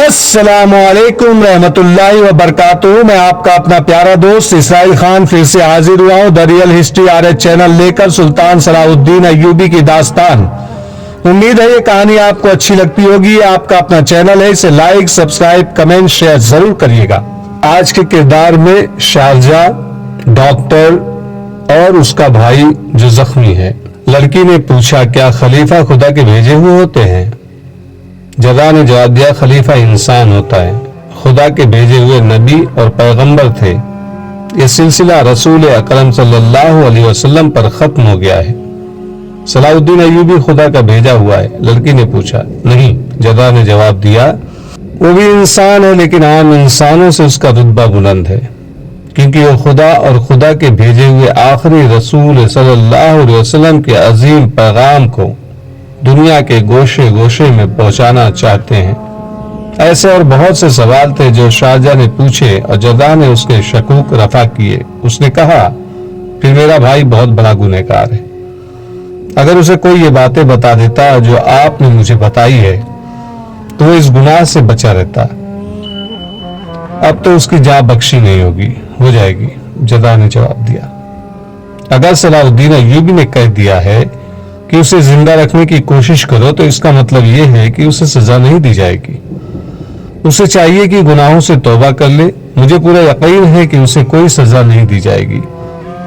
السلام علیکم رحمۃ اللہ وبرکاتہ۔ میں آپ کا اپنا پیارا دوست اسرائیل خان پھر سے حاضر ہوا ہوں ریئل ہسٹری RH چینل لے کر سلطان صلاح الدین ایوبی کی داستان۔ امید ہے یہ کہانی آپ کو اچھی لگتی ہوگی۔ آپ کا اپنا چینل ہے، اسے لائک، سبسکرائب، کمنٹ، شیئر ضرور کریے گا۔ آج کے کردار میں شارجہ، ڈاکٹر اور اس کا بھائی جو زخمی ہے۔ لڑکی نے پوچھا، کیا خلیفہ خدا کے بھیجے ہوئے ہوتے ہیں؟ جزا نے جواب دیا، خلیفہ انسان ہوتا ہے، خدا کے بھیجے ہوئے نبی اور پیغمبر تھے۔ یہ سلسلہ رسول اکرم صلی اللہ علیہ وسلم پر ختم ہو گیا ہے۔ صلاح الدین ایوبی خدا کا بھیجا ہوا ہے؟ لڑکی نے پوچھا۔ نہیں، جزا نے جواب دیا، وہ بھی انسان ہے لیکن عام انسانوں سے اس کا رتبہ بلند ہے، کیونکہ وہ خدا اور خدا کے بھیجے ہوئے آخری رسول صلی اللہ علیہ وسلم کے عظیم پیغام کو دنیا کے گوشے گوشے میں پہنچانا چاہتے ہیں۔ ایسے اور بہت سے سوال تھے جو شارجہ نے پوچھے اور جزا نے اس کے شکوک رفع کیے۔ اس نے کہا، پھر میرا بھائی بہت بڑا گنہگار ہے۔ اگر اسے کوئی یہ باتیں بتا دیتا جو آپ نے مجھے بتائی ہے تو وہ اس گناہ سے بچا رہتا۔ اب تو اس کی جاں بخشی نہیں ہوگی، ہو جائے گی، جزا نے جواب دیا۔ اگر صلاح الدین ایوبی نے کہہ دیا ہے کہ اسے زندہ رکھنے کی کوشش کرو تو اس کا مطلب یہ ہے کہ اسے سزا نہیں دی جائے گی۔ اسے چاہیے کہ گناہوں سے توبہ کر لے۔ مجھے پورا یقین ہے کہ اسے کوئی سزا نہیں دی جائے گی۔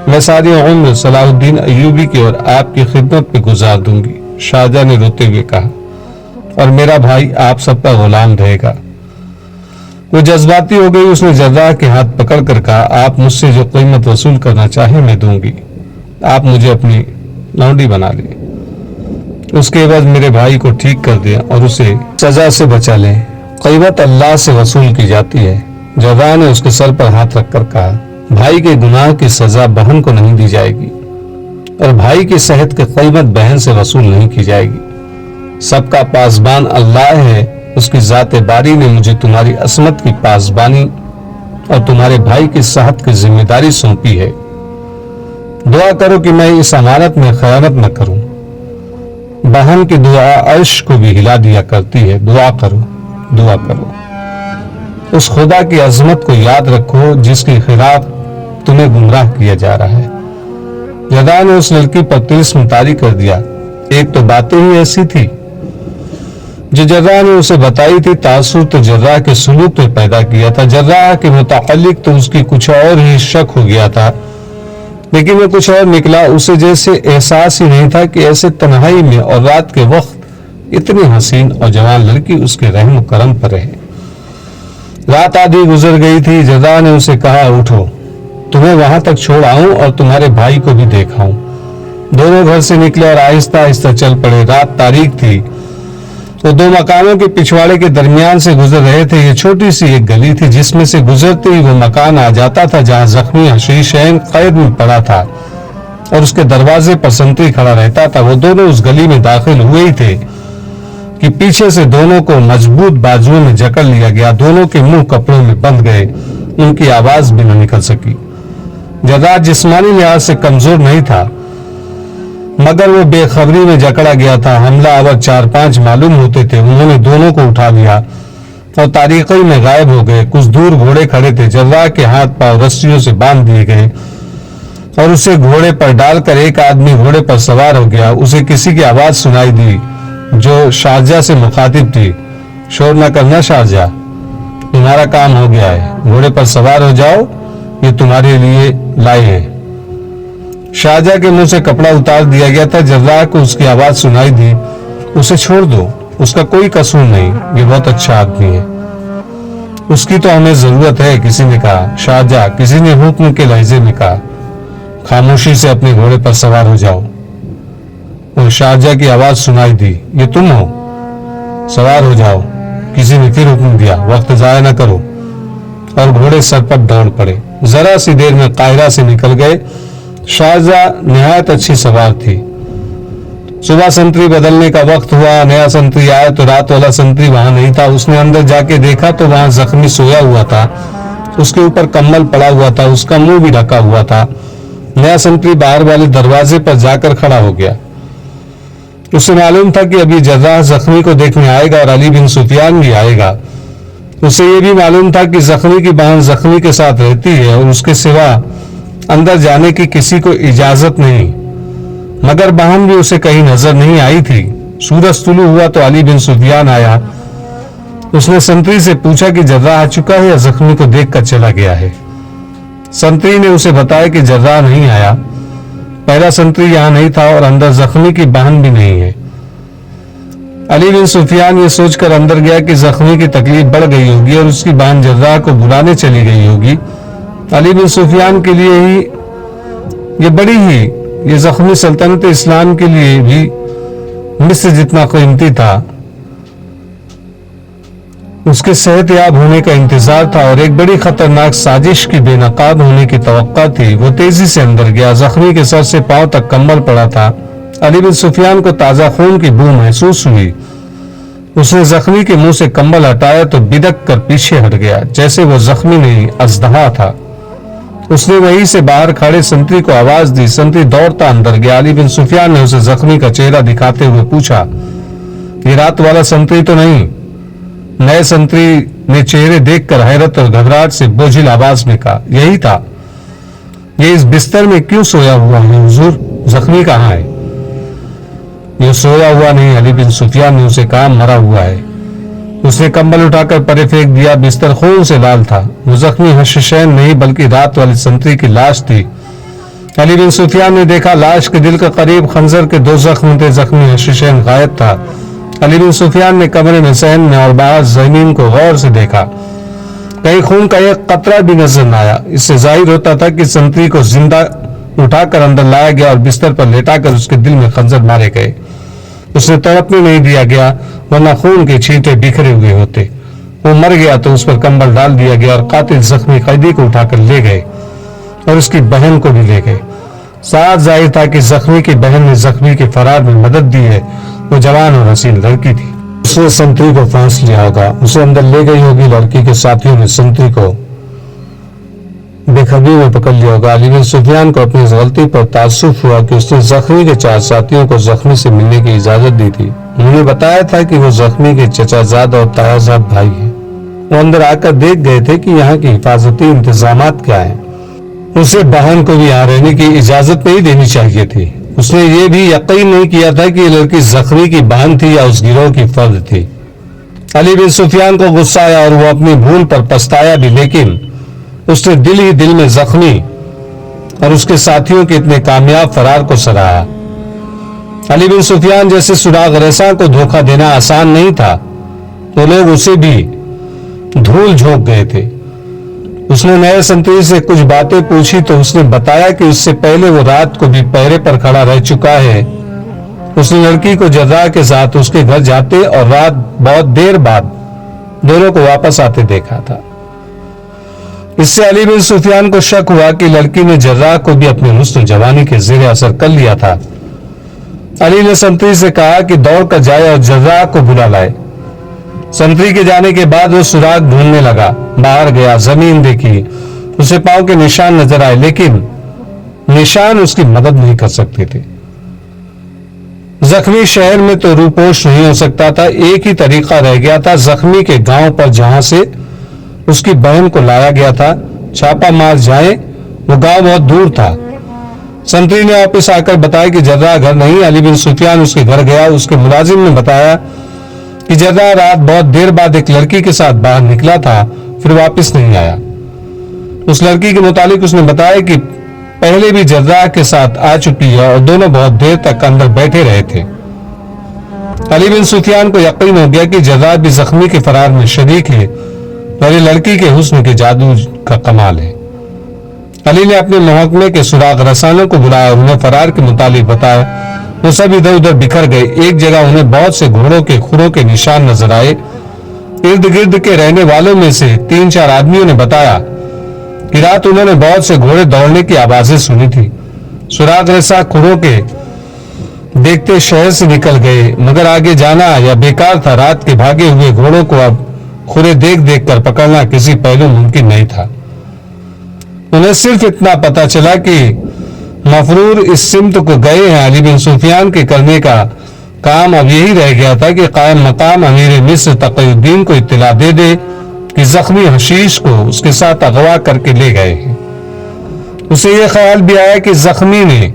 میں ساری عمر صلاح الدین ایوبی کی اور آپ کی خدمت پہ گزار دوں گی، شارجہ نے روتے ہوئے کہا، اور میرا بھائی آپ سب کا غلام رہے گا۔ وہ جذباتی ہو گئی۔ اس نے جزا کے ہاتھ پکڑ کر کہا، آپ مجھ سے جو قیمت وصول کرنا چاہیں میں دوں گی، آپ مجھے اپنی لونڈی بنا لیں، اس کے بعد میرے بھائی کو ٹھیک کر دیں اور اسے سزا سے بچا لیں۔ قیمت اللہ سے وصول کی جاتی ہے۔ جزا نے اس کے سر پر ہاتھ رکھ کر کہا، بھائی کے گناہ کی سزا بہن کو نہیں دی جائے گی، اور بھائی کی صحت کی قیمت بہن سے وصول نہیں کی جائے گی۔ سب کا پاسبان اللہ ہے، اس کی ذات باری نے مجھے تمہاری عصمت کی پاسبانی اور تمہارے بھائی کی صحت کی ذمہ داری سونپی ہے۔ دعا کرو کہ میں اس امانت میں خیانت نہ کروں۔ بہن کی دعا عرش کو بھی ہلا دیا کرتی ہے۔ دعا کرو، دعا کرو۔ اس خدا کی عظمت کو یاد رکھو جس کے خلاف تمہیں گمراہ کیا جا رہا ہے۔ جزا نے اس لڑکی پر طلسم طاری کر دیا۔ ایک تو باتیں ہی ایسی تھی جو جزا نے اسے بتائی تھی، تاثر تو جزا کے سلوک میں پیدا کیا تھا۔ جزا کے متعلق تو اس کی کچھ اور ہی شک ہو گیا تھا، لیکن وہ کچھ اور نکلا۔ اسے جیسے احساس ہی نہیں تھا کہ ایسے تنہائی میں اور رات کے وقت اتنی حسین اور جوان لڑکی اس کے رحم و کرم پر رہے۔ رات آدھی گزر گئی تھی۔ جزا نے اسے کہا، اٹھو، تمہیں وہاں تک چھوڑ آؤں اور تمہارے بھائی کو بھی دیکھاؤں۔ دونوں گھر سے نکلے اور آہستہ آہستہ چل پڑے۔ رات تاریک تھی۔ وہ دو مکانوں کے پچھواڑے کے درمیان سے گزر رہے تھے۔ یہ چھوٹی سی ایک گلی تھی جس میں سے گزرتے ہی وہ مکان آ جاتا تھا جہاں زخمی حشیشین قید میں پڑا تھا اور اس کے دروازے پر سنتری کھڑا رہتا تھا۔ وہ دونوں اس گلی میں داخل ہوئے ہی تھے کہ پیچھے سے دونوں کو مضبوط بازوؤں میں جکڑ لیا گیا۔ دونوں کے منہ کپڑوں میں بند گئے، ان کی آواز بھی نہ نکل سکی۔ جزا جسمانی لحاظ سے کمزور نہیں تھا، مگر وہ بے خبری میں جکڑا گیا تھا۔ حملہ آور 4-5 معلوم ہوتے تھے۔ انہوں نے دونوں کو اٹھا لیا اور تاریکی میں غائب ہو گئے۔ کچھ دور گھوڑے کھڑے تھے۔ جزا کے ہاتھ پاؤں رسیوں سے باندھ دیے گئے اور اسے گھوڑے پر ڈال کر ایک آدمی گھوڑے پر سوار ہو گیا۔ اسے کسی کی آواز سنائی دی جو شارجہ سے مخاطب تھی، شور نہ کرنا شارجہ، تمہارا کام ہو گیا ہے، گھوڑے پر سوار ہو جاؤ، یہ تمہارے لیے لائے ہیں۔ شارجہ کے منہ سے کپڑا اتار دیا گیا تھا۔ جزا کو اس کی آواز سنائی دی، اسے چھوڑ دو، اس کا کوئی قصور نہیں، یہ بہت اچھا آدمی ہے، اس کی تو ہمیں ضرورت ہے، کسی نے کہا۔ شارجہ، کسی نے حکم کے لہجے میں کہا، خاموشی سے اپنے گھوڑے پر سوار ہو جاؤ۔ اور شارجہ کی آواز سنائی دی، یہ تم ہو، سوار ہو جاؤ۔ کسی نے پھر حکم دیا، وقت ضائع نہ کرو، اور گھوڑے سر پر دوڑ پڑے۔ ذرا سی دیر میں قاہرہ سے نکل گئے۔ شارجہ نہایت اچھی سوار تھی۔ صبح سنتری بدلنے کا وقت ہوا، نیا سنتری آیا تو رات والا سنتری وہاں نہیں تھا۔ اس نے اندر جا کے دیکھا تو وہاں زخمی سویا ہوا تھا، اس کے اوپر کمبل پڑا ہوا تھا، اس کا منہ بھی ڈھکا ہوا تھا۔ نیا سنتری باہر والے دروازے پر جا کر کھڑا ہو گیا۔ اسے معلوم تھا کہ ابھی جزا زخمی کو دیکھنے آئے گا اور علی بن سفیان بھی آئے گا۔ اسے یہ بھی معلوم تھا کہ زخمی کی بہن زخمی کے ساتھ رہتی ہے اور اس کے سوا اندر جانے کی کسی کو اجازت نہیں، مگر بہن بھی اسے کہیں نظر نہیں آئی تھی۔ سورج طلوع ہوا تو علی بن سفیان آیا۔ اس نے سنتری سے پوچھا کہ جراح آ چکا ہے یا زخمی کو دیکھ کر چلا گیا ہے؟ سنتری نے اسے بتایا کہ جراح نہیں آیا، پہلا سنتری یہاں نہیں تھا اور اندر زخمی کی بہن بھی نہیں ہے۔ علی بن سفیان یہ سوچ کر اندر گیا کہ زخمی کی تکلیف بڑھ گئی ہوگی اور اس کی بہن جراح کو بلانے چلی گئی ہوگی۔ علی بن سفیان کے لیے ہی یہ بڑی ہی یہ زخمی سلطنت اسلام کے لیے بھی مصر جتنا قیمتی تھا، اس کے صحت یاب ہونے کا انتظار تھا اور ایک بڑی خطرناک سازش کی بے نقاب ہونے کی توقع تھی۔ وہ تیزی سے اندر گیا، زخمی کے سر سے پاؤں تک کمبل پڑا تھا۔ علی بن سفیان کو تازہ خون کی بو محسوس ہوئی۔ اس نے زخمی کے منہ سے کمبل ہٹایا تو بدک کر پیچھے ہٹ گیا، جیسے وہ زخمی نہیں اژدہا تھا۔ اس نے وہیں سے باہر کھڑے سنتری کو آواز دی، سنتری دوڑتا اندر گیا۔ علی بن سفیان نے اسے زخمی کا چہرہ دکھاتے ہوئے پوچھا، یہ رات والا سنتری تو نہیں؟ نئے سنتری نے چہرے دیکھ کر حیرت اور گھبراہٹ سے بوجھل آواز میں کہا، یہی تھا۔ یہ اس بستر میں کیوں سویا ہوا ہے حضور؟ زخمی کہاں ہے؟ یہ سویا ہوا نہیں، علی بن سفیان نے اسے کہا، مرا ہوا ہے۔ اس نے کمبل اٹھا کر پرے پھینک دیا، بستر خون سے لال تھا۔ وہ زخمی حششین نہیں بلکہ رات والے سنتری کی لاش تھی۔ علی بن سفیان نے دیکھا لاش کے دل کے قریب خنجر کے 2 زخم تھے، زخمی حششین غائب تھا۔ علی بن سفیان نے کمرے میں صحن اور باہر زمین کو غور سے دیکھا، کہیں خون کا ایک قطرہ بھی نظر نہ آیا۔ اس سے ظاہر ہوتا تھا کہ سنتری کو زندہ اٹھا کر اندر لایا گیا اور بستر پر لیٹا کر اس کے دل میں خنجر مارے گئے۔ اس نے تڑپنے نہیں دیا گیا، ورنہ خون کے چھینٹے بکھرے ہوئے ہوتے۔ وہ مر گیا تو اس پر کمبل ڈال دیا گیا اور قاتل زخمی قیدی کو اٹھا کر لے گئے اور اس کی بہن کو بھی لے گئے۔ صاف ظاہر تھا کہ زخمی کی بہن نے زخمی کے فرار میں مدد دی ہے۔ وہ جوان اور حسین لڑکی تھی۔ اس نے سنتری کو پھانس لیا ہوگا، اسے اندر لے گئی ہوگی۔ لڑکی کے ساتھیوں نے سنتری کو بے خبری میں پکڑ لیا ہوگا۔ علی بن سفیان کو اپنی اس غلطی پر تاسف ہوا کہ اس نے زخمی کے 4 ساتھیوں کو زخمی سے ملنے کی اجازت دی تھی۔ انہوں نے بتایا تھا کہ وہ زخمی کے چچا زاد اور تایا زاد بھائی ہیں۔ وہ اندر آ کر دیکھ گئے تھے کہ یہاں کی حفاظتی انتظامات کیا ہیں۔ اسے بہن کو بھی یہاں رہنے کی اجازت نہیں دینی چاہیے تھی۔ اس نے یہ بھی یقین نہیں کیا تھا کہ یہ لڑکی زخمی کی بہن تھی یا اس گروہ کی فرد تھی۔ علی بن سفیان کو غصہ آیا اور وہ اپنی بھول پر پچھتایا بھی، لیکن اس نے دل ہی دل میں زخمی اور اس کے ساتھیوں کے اتنے کامیاب فرار کو سراہا۔ علی بن سفیان جیسے سراغ رساں کو دھوکہ دینا آسان نہیں تھا، تو لوگ اسے بھی دھول جھونک گئے تھے۔ اس نے نئے سنتری سے کچھ باتیں پوچھی تو اس نے بتایا کہ اس سے پہلے وہ رات کو بھی پہرے پر کھڑا رہ چکا ہے۔ اس نے لڑکی کو جراح کے ساتھ اس کے گھر جاتے اور رات بہت دیر بعد دونوں کو واپس آتے دیکھا تھا۔ اس سے علی بن سفیان کو شک ہوا کہ لڑکی نے جراح کو بھی اپنے حسن جوانی کے زیر اثر کر لیا تھا۔ علی نے سنتری سے کہا کہ دوڑ کر جائے اور جراح کو بلا لائے۔ سنتری کے جانے کے بعد وہ سراغ ڈھونڈنے لگا، باہر گیا، زمین دیکھی، اسے پاؤں کے نشان نظر آئے، لیکن نشان اس کی مدد نہیں کر سکتے تھے۔ زخمی شہر میں تو روپوش نہیں ہو سکتا تھا، ایک ہی طریقہ رہ گیا تھا، زخمی کے گاؤں پر جہاں سے اس کی بہن کو لایا گیا تھا، چھاپا مار جائیں۔ وہ گاؤں بہت دور تھا۔ سنتری نے واپس آ کر بتایا کہ جراح گھر نہیں۔ علی بن سفیان اس کے گھر گیا، اس کے ملازم نے بتایا کہ جراح رات بہت دیر بعد ایک لڑکی کے ساتھ باہر نکلا تھا، پھر واپس نہیں آیا۔ اس لڑکی کے متعلق اس نے بتایا کہ پہلے بھی جراح کے ساتھ آ چکی ہے اور دونوں بہت دیر تک اندر بیٹھے رہے تھے۔ علی بن سفیان کو یقین ہو گیا کہ جراح بھی زخمی کے فرار میں شریک ہے اور یہ لڑکی کے حسن کے جادو کا کمال ہے۔ علی نے اپنے محکمے کے سراغ رسانوں کو بلایا اور انہیں فرار کے متعلق بتایا۔ وہ سب ادھر ادھر بکھر گئے۔ ایک جگہ انہیں بہت سے گھوڑوں کے کھروں کے نشان نظر آئے۔ ارد گرد کے رہنے والوں میں سے 3-4 آدمیوں نے بتایا کہ رات انہوں نے بہت سے گھوڑے دوڑنے کی آوازیں سنی تھی۔ سراغ رساں کھروں کے دیکھتے شہر سے نکل گئے، مگر آگے جانا یا بیکار تھا۔ رات کے بھاگے ہوئے گھوڑوں کو اب کھرے دیکھ دیکھ کر پکڑنا کسی پہلو ممکن نہیں تھا۔ انہیں صرف اتنا پتا چلا کہ مفرور اس سمت کو گئے ہیں۔ علی بن سفیان کے کرنے کا کام اب یہی رہ گیا تھا کہ قائم مقام امیر مصر تقی الدین کو اطلاع دے دے کہ زخمی حشیش کو اس کے ساتھ اغوا کر کے لے گئے ہیں۔ اسے یہ خیال بھی آیا کہ زخمی نے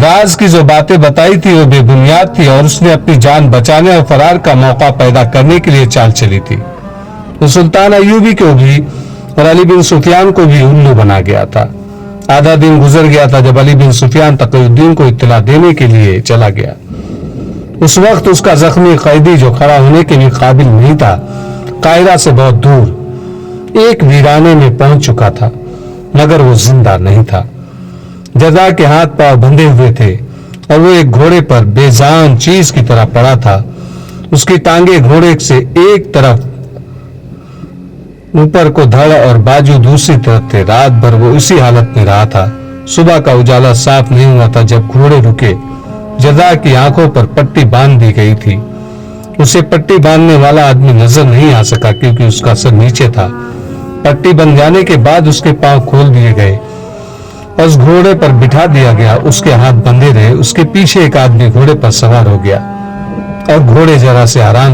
راز کی جو باتیں بتائی تھی وہ بے بنیاد تھی اور اس نے اپنی جان بچانے اور فرار کا موقع پیدا کرنے کے لیے چال چلی تھی۔ وہ سلطان ایوبی کو بھی اور علی بن سفیان کو بھی الو بنا گیا تھا۔ آدھا دن گزر گیا تھا جب علی بن سفیان تقی الدین کو اطلاع دینے کے لیے چلا گیا۔ اس وقت اس کا زخمی قیدی جو کھڑا ہونے کے بھی قابل نہیں تھا، قاہرہ سے بہت دور ایک ویرانے میں پہنچ چکا تھا، مگر وہ زندہ نہیں تھا۔ جزا کے ہاتھ پاؤں بندھے ہوئے تھے اور وہ ایک گھوڑے پر بے جان چیز کی طرح پڑا تھا۔ اس کی ٹانگیں گھوڑے سے ایک طرف اوپر کو دھڑ اور بازو دوسری طرف تھے۔ رات بھر وہ اسی حالت میں رہا تھا۔ صبح کا اجالا صاف نہیں ہوا تھا جب گھوڑے رکے۔ جزا کی آنکھوں پر پٹی باندھ دی گئی تھی۔ اسے پٹی باندھنے والا آدمی نظر نہیں آ سکا کیونکہ اس کا سر نیچے تھا۔ پٹی بن جانے کے بعد اس کے پاؤں کھول دیے گئے اور اس گھوڑے پر بٹھا دیا گیا۔ اس کے ہاتھ بندھے رہے۔ اس کے پیچھے ایک آدمی گھوڑے پر سوار ہو گیا اور گھوڑے ذرا سے آرام